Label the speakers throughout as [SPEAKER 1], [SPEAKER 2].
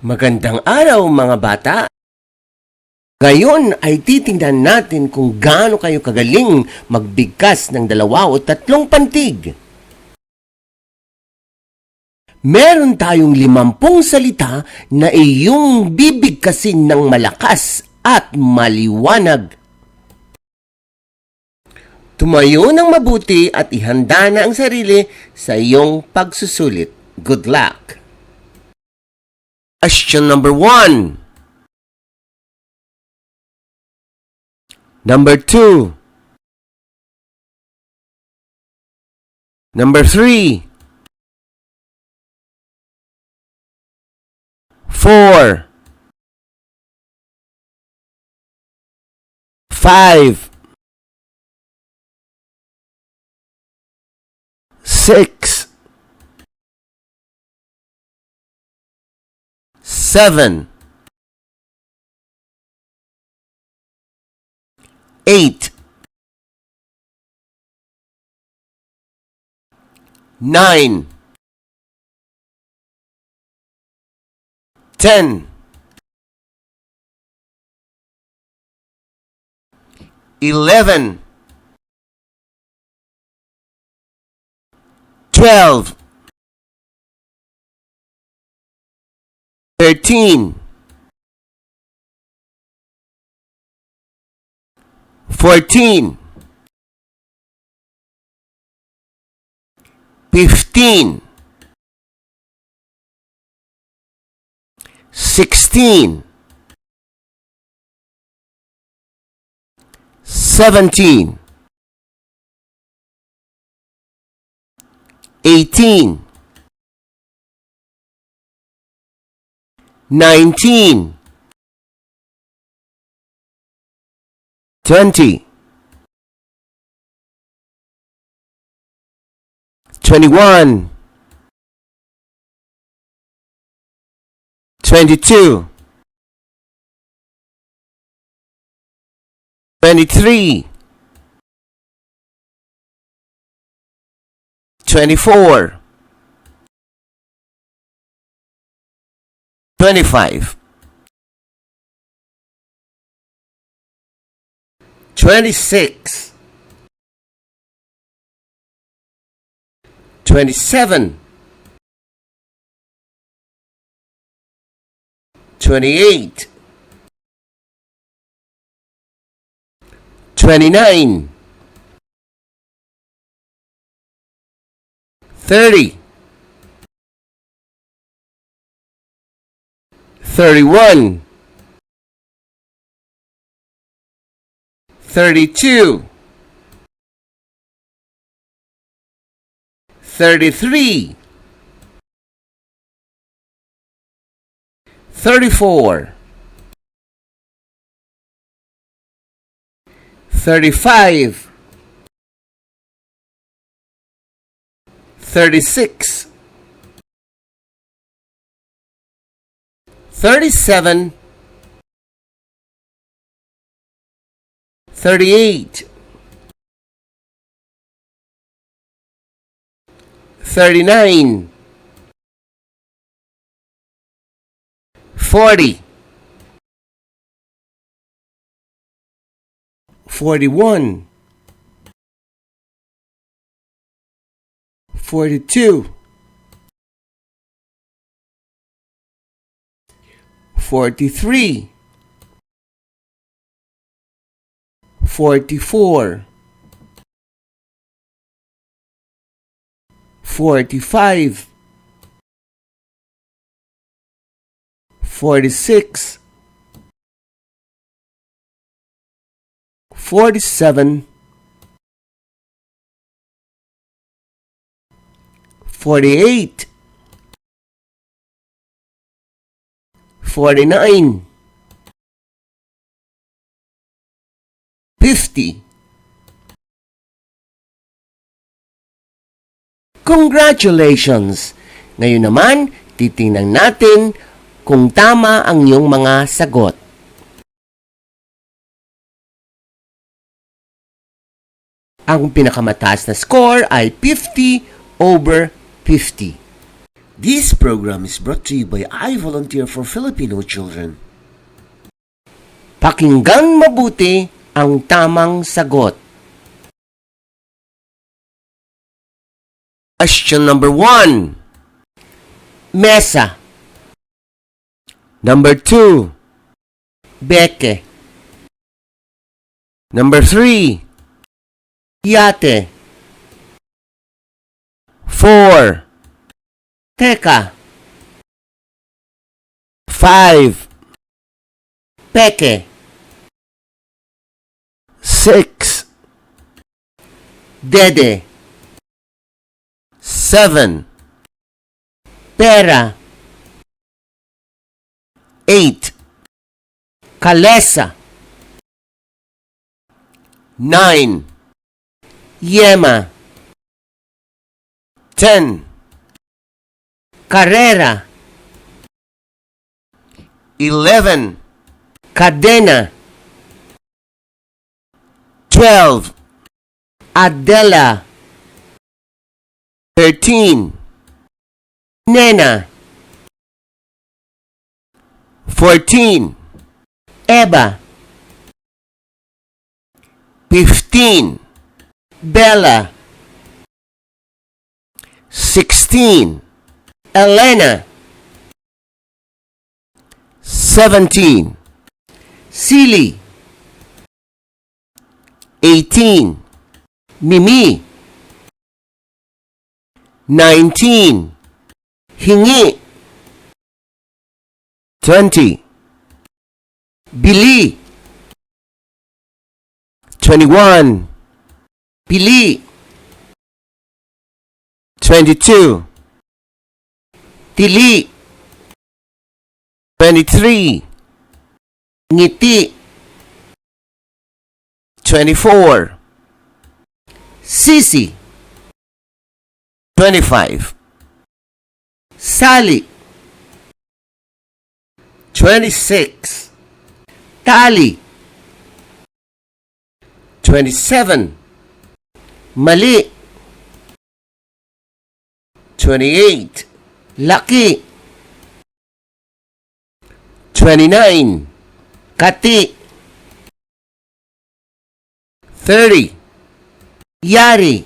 [SPEAKER 1] Magandang araw mga bata! Ngayon ay titingnan natin kung gaano kayo kagaling magbigkas ng 2 o 3 pantig. Meron tayong 50 salita na iyong bibigkasin ng malakas at maliwanag. Tumayo ng mabuti at ihanda na ang sarili sa iyong pagsusulit. Good luck! Question number 1. Number 2. Number 3. 4. 5. 6. 7. 8. 9. 10. 11. 12. 13. 14. 15. 16. 17. 18. 19. 20. 21. 22. 23. 24. 25. 26. 27. 28. 29. 30. 31. 32. 33. 34. 35. 36. 37. 38. 39. 40. 41. 42. 43. 44. 45. 46. 47. 48. 49. 50. Congratulations! Ngayon naman, titingnan natin kung tama ang iyong mga sagot. Ang pinakamataas na score ay 50 over 50. This program is brought to you by I Volunteer for Filipino Children. Pakinggan mabuti ang tamang sagot. Question number 1. Mesa. Number 2. Beke. Number 3. Yate. 4. Teka. 5. Peke. 6. Dede. 7. Pera. 8. Kalesa. 9. Yema. 10. Carrera. 11. Cadena. 12. Adela. 13. Nena. 14. Eba. 15. Bella. 16. Elena. 17. Silly. 18. Mimi. 19. Hingi. 20. Bili. 21. Pili. 22. Tili. 23. Ngiti. 24. Sisi. 25. Sali. 26. Tali. 27. Mali. 28. Laki. 29. Kati. 30. Yari.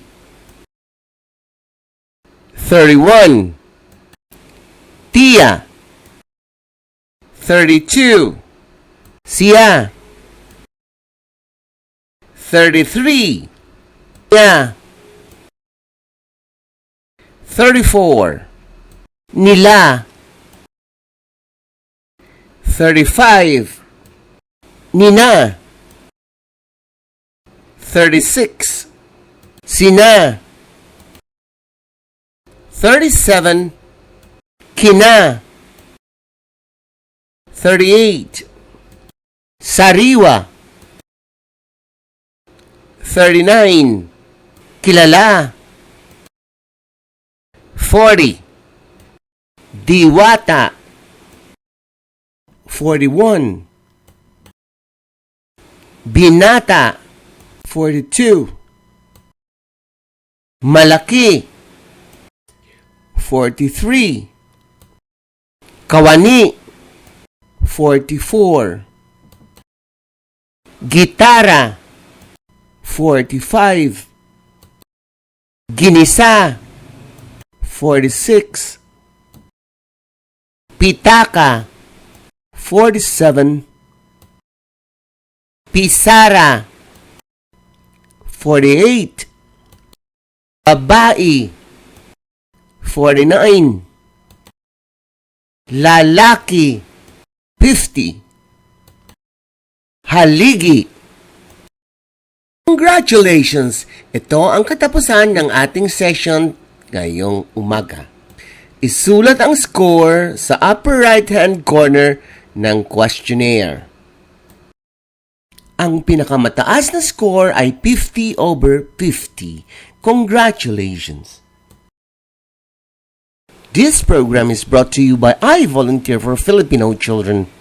[SPEAKER 1] 31. Tia. 32. Sia. 33. Ya. 34. Nila. 35. Nina. 36. Sina. 37. Kina. 38. Sariwa. 39. Kilala. 40. Diwata. 41. Binata. 42. Malaki. 43. Kawani. 44. Gitara. 45. Ginisa. 46. Pitaka. 47. Pisara. 48. Babae. 49. Lalaki. 50. Haligi. Congratulations! Ito ang katapusan ng ating session ngayong umaga. Isulat ang score sa upper right-hand corner ng questionnaire. Ang pinakamataas na score ay 50 over 50. Congratulations! This program is brought to you by I Volunteer for Filipino Children.